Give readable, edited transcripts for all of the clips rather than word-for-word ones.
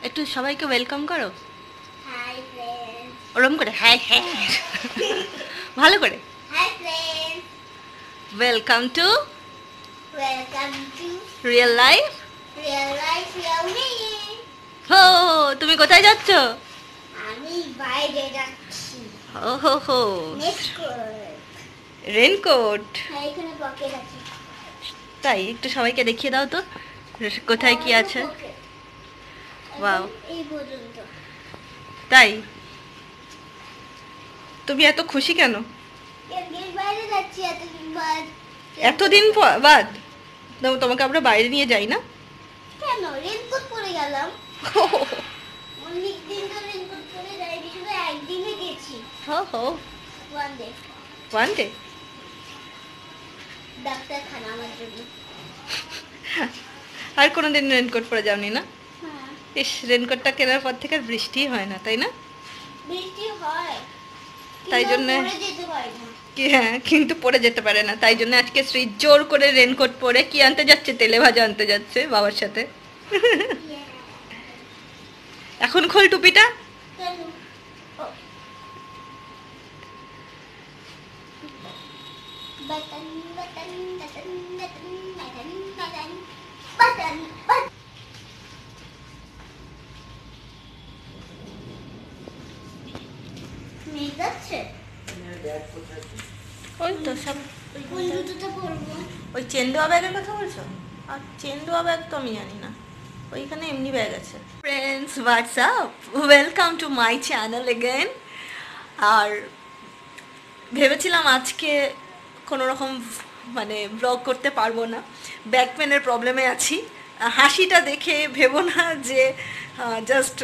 একটু সবাইকে ওয়েলকাম করো। Hi friends. ওরম করে হাই হ্যাঁ ভালো করে hi friends. Welcome to welcome to real life. Real life real me. হো তুমি কোথায় যাচ্ছ? আমি বাইরে যাচ্ছি। ও হো হো নেক্সট রেনকোট। এখানে পকেট আছে। তাই একটু সবাইকে দেখিয়ে দাও তো কোথায় কি আছে। ওয়াও, এই পর্যন্ত। তাই তুমি এত খুশি কেন? বাইরে যাচ্ছি এতদিন বাদ। এতদিন বাদ তোমাকে আমরা বাইরে নিয়ে যাই না কেন? রেনকোট পরে গেলাম। অনেক দিন তো রেনকোট পরে যাইনি, শুধু একদিনে গেছি। হো হো ওয়ান ডে। One day. ডাক্তারখানা আমার জন্য। আর কোনোদিন রেনকোট পরে যাওনি না? হ্যাঁ, ইস, রেনকোটটা কেনার পর থেকে আর বৃষ্টি হয় না, তাই না? বৃষ্টি হয় তাই কিন্তু জন্যে- পরে যেতে পারি না। হ্যাঁ, কিন্তু পরে যেতে পারে না, তাই জন্য আজকে শ্রী জোর করে রেনকোট পরে কি আনতে যাচ্ছে? তেলে ভাজা আনতে যাচ্ছে বাবার সাথে। এখন খোল টুপিটা। কেন? ও। Button button button button button button button button. মেয়ে যাচ্ছে? ওই তো সব কোন জুতোটা পরবো? ওই চেন্দুয়া ব্যাগের কথা বলছো? আর চেন্দুয়া ব্যাগ তো আমি জানি না, ওইখানে এমনি ব্যাগ আছে। Friends, WhatsApp, welcome to my channel again. আর ভেবেছিলাম আজকে কোনো রকম মানে ব্লগ করতে পারবো না, ব্যাক পেনের প্রবলেমে আছি। হাসিটা দেখে ভেবো না যে জাস্ট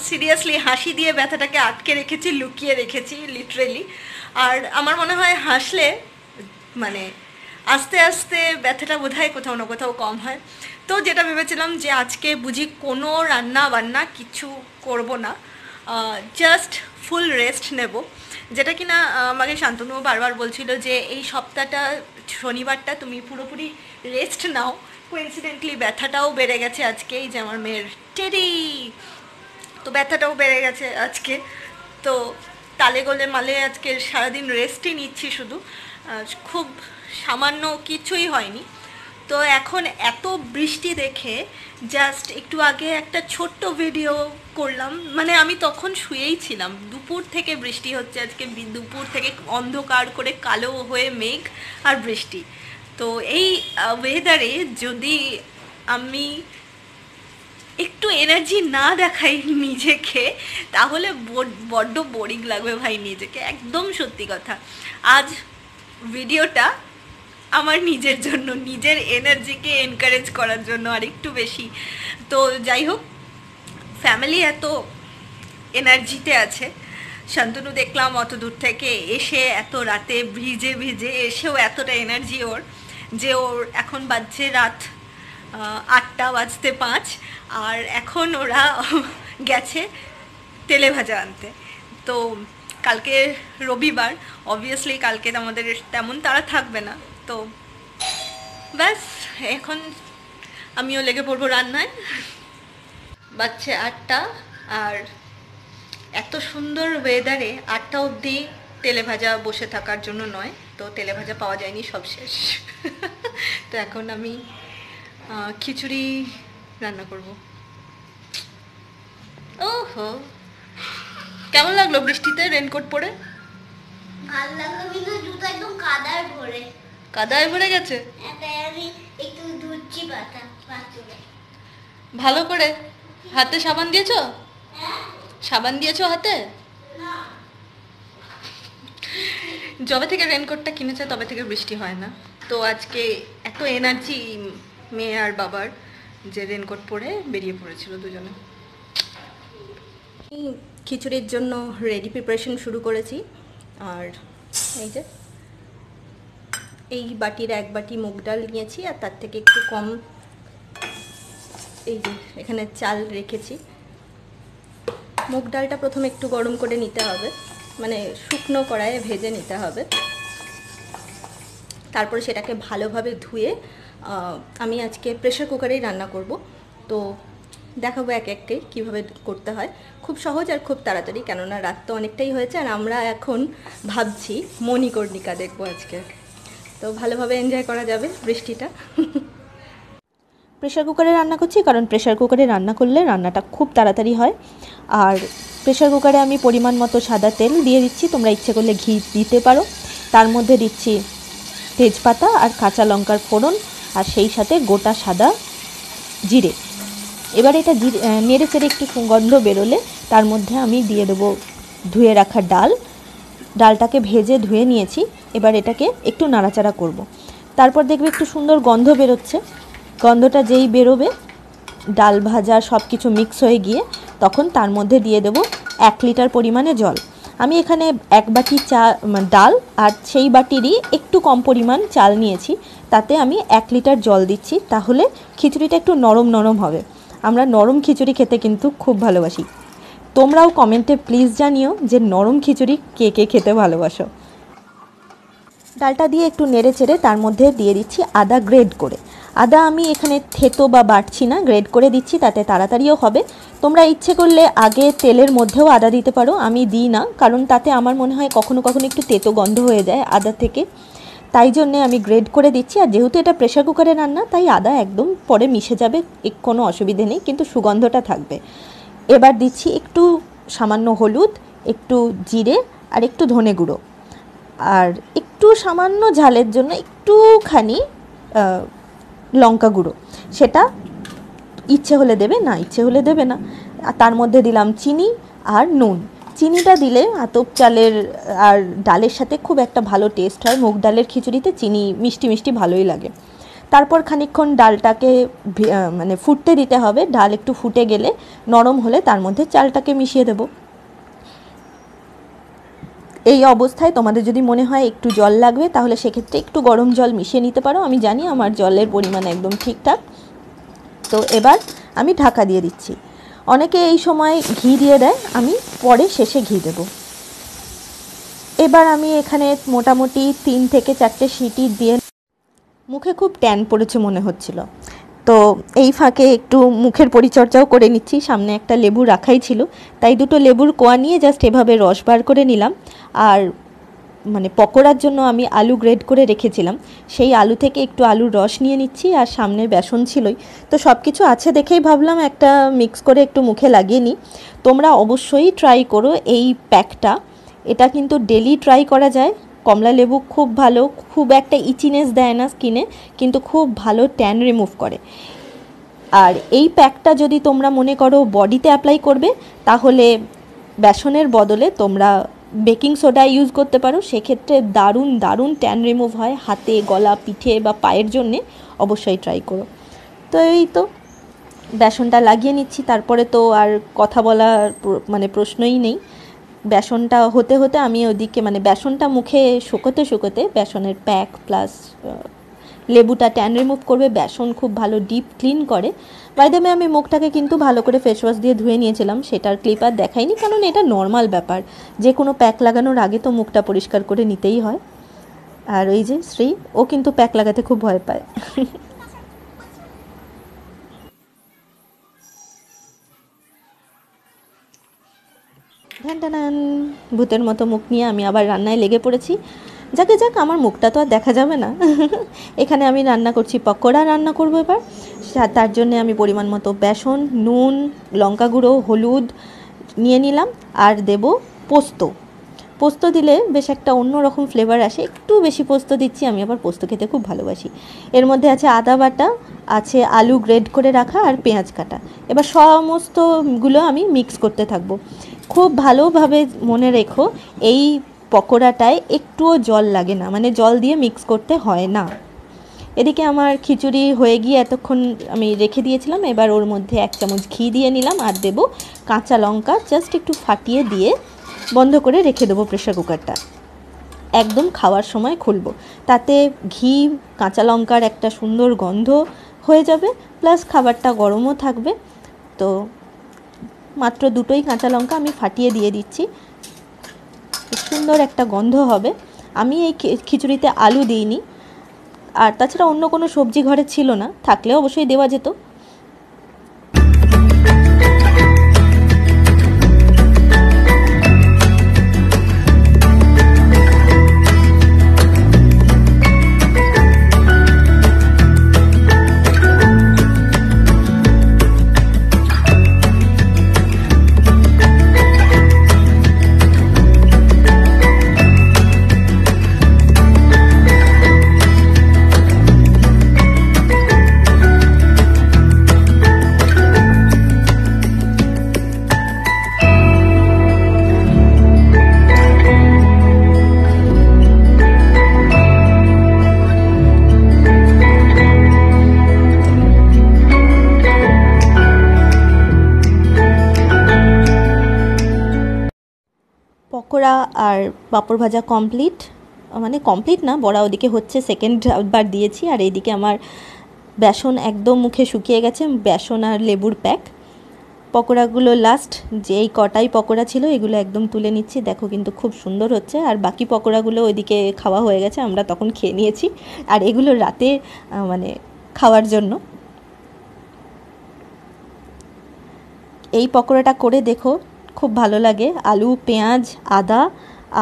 সিরিয়াসলি হাসি দিয়ে ব্যথাটাকে আটকে রেখেছি, লুকিয়ে রেখেছি লিটারেলি। আর আমার মনে হয় হাসলে মানে আস্তে আস্তে ব্যথাটা বোধহয় কোথাও না কোথাও কম হয়। তো যেটা ভেবেছিলাম যে আজকে বুঝি কোনো রান্না বান্না কিছু করব না, জাস্ট ফুল রেস্ট নেব। যেটা কিনা আমাকে শান্তনু বারবার বলছিল যে এই সপ্তাহটা শনিবারটা তুমি পুরোপুরি রেস্ট নাও। কোইন্সিডেন্টলি ব্যথাটাও বেড়ে গেছে আজকে, এই যে আমার মেয়ের টেডি, তো ব্যথাটাও বেড়ে গেছে আজকে। তো তালে গোলে মালে আজকে সারাদিন রেস্টই নিচ্ছি শুধু, খুব সামান্য কিছুই হয়নি। তো এখন এত বৃষ্টি দেখে জাস্ট একটু আগে একটা ছোট্ট ভিডিও করলাম, মানে আমি তখন শুয়েই ছিলাম, দুপুর থেকে বৃষ্টি হচ্ছে আজকে, দুপুর থেকে অন্ধকার করে কালো হয়ে মেঘ আর বৃষ্টি। তো এই ওয়েদারে যদি আমি একটু এনার্জি না দেখাই নিজেকে, তাহলে বড্ড বোরিং লাগবে ভাই নিজেকে, একদম সত্যি কথা। আজ ভিডিওটা আমার নিজের জন্য, নিজের এনার্জিকে এনকারেজ করার জন্য আর একটু বেশি। তো যাই হোক, ফ্যামিলি এত এনার্জিতে আছে। শান্তনু দেখলাম অত দূর থেকে এসে এত রাতে ভিজে ভিজে এসেও এতটা এনার্জি ওর, যে ওর এখন বাজছে রাত 8:05, আর এখন ওরা গেছে তেলে ভাজা আনতে। তো কালকে রবিবার, অবভিয়াসলি কালকে আমাদের তেমন তারা থাকবে না। তো ব্যাস, এখন আমিও লেগে পড়বো রান্নায়। বাজছে 8টা, আর এত সুন্দর ওয়েদারে 8টা অবধি তেলে ভাজা বসে থাকার জন্য নয়, তো তেলে ভাজা পাওয়া যায়নি, সব শেষ। তো এখন আমি খিচুড়ি রান্না করব। ওহো, কেমন লাগলো বৃষ্টিতে রেনকোট পরে? ভালো লাগলো, কিন্তু জুতো একদম কাদায় ভরে। কাদায় ভরে গেছে? তাই আমি একটু ধুচ্ছি বাথরুমে। ভালো করে হাতে সাবান দিয়েছো? হ্যাঁ? সাবান দিয়েছো হাতে? না। যবে থেকে রেনকোটটা কিনেছে তবে থেকে বৃষ্টি হয় না। তো আজকে এত এনার্জি মেয়ে আর বাবার, যে রেনকোট পরে বেরিয়ে পড়েছিল দুজনে। খিচুড়ির জন্য রেডি প্রিপারেশন শুরু করেছি। আর এই যে এই বাটির 1 বাটি মুগ ডাল নিয়েছি, আর তার থেকে একটু কম এই যে এখানে চাল রেখেছি। মুগ ডালটা প্রথমে একটু গরম করে নিতে হবে, মানে শুকনো কড়াইয়ে ভেজে নিতে হবে। তারপরে সেটাকে ভালোভাবে ধুয়ে আমি আজকে প্রেসার কুকারেই রান্না করব। তো দেখাবো এক একে কীভাবে করতে হয়। খুব সহজ আর খুব তাড়াতাড়ি, কেননা রাত তো অনেকটাই হয়েছে আর আমরা এখন ভাবছি মণিকর্ণিকা দেখবো আজকে, তো ভালোভাবে এনজয় করা যাবে বৃষ্টিটা। প্রেশার কুকারে রান্না করছি কারণ প্রেশার কুকারে রান্না করলে রান্নাটা খুব তাড়াতাড়ি হয়। আর প্রেশার কুকারে আমি পরিমাণ মতো সাদা তেল দিয়ে দিচ্ছি, তোমরা ইচ্ছে করলে ঘি দিতে পারো। তার মধ্যে দিচ্ছি তেজপাতা আর কাঁচা লঙ্কার ফোড়ন, আর সেই সাথে গোটা সাদা জিরে। এবার এটা নেড়ে চেড়ে একটু সুগন্ধ বেরোলে তার মধ্যে আমি দিয়ে দেবো ধুয়ে রাখা ডালটাকে ভেজে ধুয়ে নিয়েছি। এবার এটাকে একটু নাড়াচাড়া করব। তারপর দেখবে একটু সুন্দর গন্ধ বেরোচ্ছে। গন্ধটা যেই বেরোবে, ডাল ভাজা সব কিছু মিক্স হয়ে গিয়ে, তখন তার মধ্যে দিয়ে দেবো 1 লিটার পরিমাণে জল। আমি এখানে 1 বাটি ডাল আর সেই বাটিরই একটু কম পরিমাণ চাল নিয়েছি, তাতে আমি 1 লিটার জল দিচ্ছি। তাহলে খিচুড়িটা একটু নরম নরম হবে। আমরা নরম খিচুড়ি খেতে কিন্তু খুব ভালোবাসি। তোমরাও কমেন্টে প্লিজ জানিও যে নরম খিচুড়ি কে কে খেতে ভালোবাসো। ডালটা দিয়ে একটু নেড়ে চেড়ে তার মধ্যে দিয়ে দিচ্ছি আদা গ্রেড করে। আদা আমি এখানে থেতো বা বাটছি না, গ্রেড করে দিচ্ছি, তাতে তাড়াতাড়িও হবে। তোমরা ইচ্ছে করলে আগে তেলের মধ্যেও আদা দিতে পারো, আমি দিই না, কারণ তাতে আমার মনে হয় কখনো কখনো একটু তেতো গন্ধ হয়ে যায় আদা থেকে, তাই জন্যে আমি গ্রেড করে দিচ্ছি। আর যেহেতু এটা প্রেশার কুকারে রান্না, তাই আদা একদম পরে মিশে যাবে, কোনো অসুবিধে নেই, কিন্তু সুগন্ধটা থাকবে। এবার দিচ্ছি একটু সামান্য হলুদ, একটু জিরে আর একটু ধনে গুঁড়ো, আর একটু সামান্য ঝালের জন্য একটুখানি লঙ্কা গুঁড়ো। সেটা ইচ্ছে হলে দেবে, না ইচ্ছে হলে দেবে না। আর তার মধ্যে দিলাম চিনি আর নুন। চিনিটা দিলে আতপ চালের আর ডালের সাথে খুব একটা ভালো টেস্ট হয়। মুগ ডালের খিচুড়িতে চিনি মিষ্টি মিষ্টি ভালোই লাগে। তারপর খানিকক্ষণ ডালটাকে মানে ফুটতে দিতে হবে। ডাল একটু ফুটে গেলে, নরম হলে তার মধ্যে চালটাকে মিশিয়ে দেবো। এই অবস্থায় তোমাদের যদি মনে হয় একটু জল লাগবে, তাহলে সেক্ষেত্রে একটু গরম জল মিশিয়ে নিতে পারো। আমি জানি আমার জলের পরিমাণ একদম ঠিকঠাক। তো এবার আমি ঢাকা দিয়ে দিচ্ছি। অনেকে এই সময় ঘি দিয়ে দেয়, আমি পরে শেষে ঘি দেব। এবার আমি এখানে মোটামুটি 3 থেকে 4টে সিটি দিয়ে, মুখে খুব ট্যান পড়েছে মনে হচ্ছিল, তো এই ফাঁকে একটু মুখের পরিচর্যাও করে নিচ্ছি। সামনে একটা লেবু রাখাই ছিল, তাই 2টো লেবুর কোয়া নিয়ে জাস্ট এভাবে রস বার করে নিলাম। আর মানে পকোড়ার জন্য আমি আলু গ্রেড করে রেখেছিলাম, সেই আলু থেকে একটু আলুর রস নিয়ে নিচ্ছি। আর সামনে বেসন ছিলই, তো সব কিছু আছে দেখেই ভাবলাম একটা মিক্স করে একটু মুখে লাগিয়ে নিই। তোমরা অবশ্যই ট্রাই করো এই প্যাকটা, এটা কিন্তু ডেলি ট্রাই করা যায়। কমলা লেবু খুব ভালো, খুব একটা ইচিনেস দেয় না স্কিনে, কিন্তু খুব ভালো ট্যান রিমুভ করে। আর এই প্যাকটা যদি তোমরা মনে করো বডিতে অ্যাপ্লাই করবে, তাহলে বেসনের বদলে তোমরা বেকিং সোডা ইউজ করতে পারো। সেক্ষেত্রে দারুণ দারুণ ট্যান রিমুভ হয় হাতে, গলা, পিঠে বা পায়ের জন্যে। অবশ্যই ট্রাই করো। তো এই তো বেসনটা লাগিয়ে নিচ্ছি। তারপরে তো আর কথা বলার মানে প্রশ্নই নেই। বেসনটা হতে হতে আমি ওদিকে মানে বেসনটা মুখে শুকোতে শুকোতে বেসনের প্যাক প্লাস লেবুটা ট্যান রিমুভ করবে। বেসন খুব ভালো ডিপ ক্লিন করে। বাই দ্য ওয়ে, আমি মুখটাকে কিন্তু ভালো করে ফেস ওয়াশ দিয়ে ধুয়ে নিয়েছিলাম, সেটার ক্লিপ আর দেখাইনি, কারণ এটা নর্মাল ব্যাপার। যে কোনো প্যাক লাগানোর আগে তো মুখটা পরিষ্কার করে নিতেই হয়। আর ওই যে শ্রী, ও কিন্তু প্যাক লাগাতে খুব ভয় পায়। ঢ্যান ভূতের মতো মুখ নিয়ে আমি আবার রান্নায় লেগে পড়েছি। যাকে যাক, আমার মুখটা তো আর দেখা যাবে না। এখানে আমি রান্না করছি, পকোড়া রান্না করবো এবার। তার জন্য আমি পরিমাণ মতো বেসন, নুন, লঙ্কা গুঁড়ো, হলুদ নিয়ে নিলাম। আর দেব পোস্ত। পোস্ত দিলে বেশ একটা অন্যরকম ফ্লেভার আসে, একটু বেশি পোস্ত দিচ্ছি, আমি আবার পোস্ত খেতে খুব ভালোবাসি। এর মধ্যে আছে আদা বাটা, আছে আলু গ্রেড করে রাখা আর পেঁয়াজ কাটা। এবার সমস্তগুলো আমি মিক্স করতে থাকবো। খুব ভালোভাবে মনে রেখো, এই পকোড়াটায় একটুও জল লাগে না, মানে জল দিয়ে মিক্স করতে হয় না। এদিকে আমার খিচুড়ি হয়ে গিয়ে এতক্ষণ আমি রেখে দিয়েছিলাম। এবার ওর মধ্যে 1 চামচ ঘি দিয়ে নিলাম, আর দেবো কাঁচা লঙ্কা, জাস্ট একটু ফাটিয়ে দিয়ে বন্ধ করে রেখে দেবো প্রেশার কুকারটা। একদম খাওয়ার সময় খুলবো, তাতে ঘি কাঁচা লঙ্কার একটা সুন্দর গন্ধ হয়ে যাবে, প্লাস খাবারটা গরমও থাকবে। তো মাত্র 2টোই কাঁচা লঙ্কা আমি ফাটিয়ে দিয়ে দিচ্ছি, সুন্দর একটা গন্ধ হবে। আমি এই খিচুড়িতে আলু দিইনি, আর তাছাড়া অন্য কোনো সবজি ঘরে ছিল না, থাকলে অবশ্যই দেওয়া যেত। পকোড়া আর পাঁপড় ভাজা কমপ্লিট, মানে কমপ্লিট না, বড়া ওদিকে হচ্ছে, সেকেন্ড বার দিয়েছি। আর এইদিকে আমার বেসন একদম মুখে শুকিয়ে গেছে, বেসন আর লেবুর প্যাক। পকোড়াগুলো লাস্ট যেই কটাই পকোড়া ছিল এগুলো একদম তুলে নিচ্ছি, দেখো কিন্তু খুব সুন্দর হচ্ছে। আর বাকি পকোড়াগুলো ওইদিকে খাওয়া হয়ে গেছে, আমরা তখন খেয়ে নিয়েছি। আর এগুলো রাতে মানে খাওয়ার জন্য। এই পকোড়াটা করে দেখো, খুব ভালো লাগে। আলু, পেঁয়াজ, আদা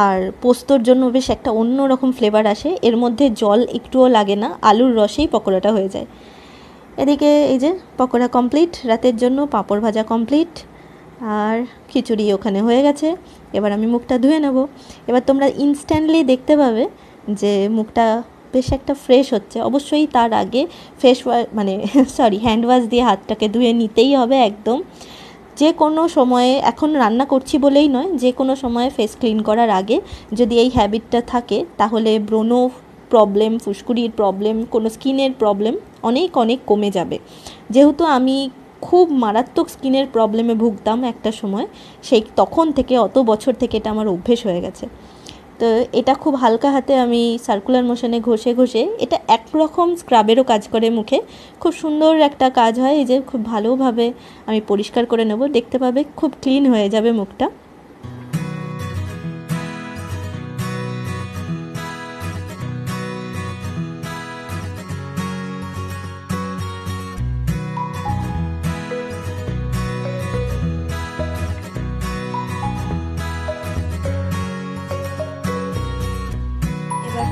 আর পোস্তর জন্য বেশ একটা অন্য রকম ফ্লেভার আসে, এর মধ্যে জল একটুও লাগে না, আলুর রসেই পকোড়াটা হয়ে যায়। এদিকে এই যে পকোড়া কমপ্লিট রাতের জন্য, পাঁপড় ভাজা কমপ্লিট, আর খিচুড়ি ওখানে হয়ে গেছে। এবার আমি মুখটা ধুয়ে নেব। এবার তোমরা ইনস্ট্যান্টলি দেখতে পাবে যে মুখটা বেশ একটা ফ্রেশ হচ্ছে। অবশ্যই তার আগে ফেস মানে হ্যান্ড ওয়াশ দিয়ে হাতটাকে ধুয়ে নিতেই হবে একদম। যে কোনো সময়ে, এখন রান্না করছি বলেই নয়, যে কোনো সময়ে ফেস ক্লিন করার আগে যদি এই হ্যাবিটটা থাকে তাহলে ব্রণ প্রবলেম, ফুসকুড়ির প্রবলেম, কোনো স্কিনের প্রবলেম অনেক অনেক কমে যাবে। যেহেতু আমি খুব মারাত্মক স্কিনের প্রবলেমে ভুগতাম একটা সময়, সেই তখন থেকে অত বছর থেকে এটা আমার অভ্যেস হয়ে গেছে। তো এটা খুব হালকা হাতে আমি সার্কুলার মোশনে ঘষে ঘষে, এটা একরকম স্ক্রাবেরও কাজ করে মুখে, খুব সুন্দর একটা কাজ হয়। এই যে খুব ভালোভাবে আমি পরিষ্কার করে নেব, দেখতে পাবে খুব ক্লিন হয়ে যাবে মুখটা।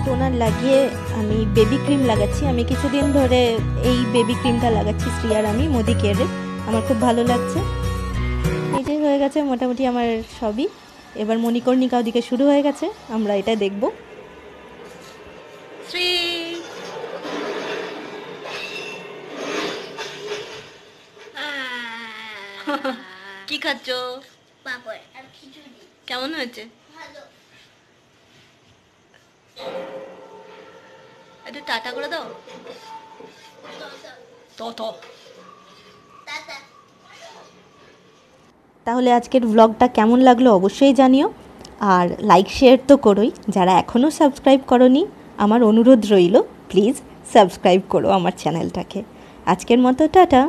টোনার লাগিয়ে আমি বেবি ক্রিম লাগাচ্ছি। আমি কিছুদিন ধরে এই বেবি ক্রিমটা লাগাচ্ছি, শ্রিয়ার আমি, মোদি কেয়ারের। আমার খুব ভালো লাগছে। এই যে হয়ে গেছে মোটামুটি আমার সবই। এবার মণিকর্ণিকা ওদিকে শুরু হয়ে গেছে, আমরা এটা দেখব। শ্রী কি খাচ্ছ? পাপড় আর খিচুড়ি। কেমন হয়েছে? ভালো। একটু টাটা করে দাও। তো টাটা। তাহলে আজকের ব্লগটা কেমন লাগলো অবশ্যই জানিও, আর লাইক শেয়ার তো করোই। যারা এখনও সাবস্ক্রাইব করোনি, আমার অনুরোধ রইল প্লিজ সাবস্ক্রাইব করো আমার চ্যানেলটাকে। আজকের মতো টাটা।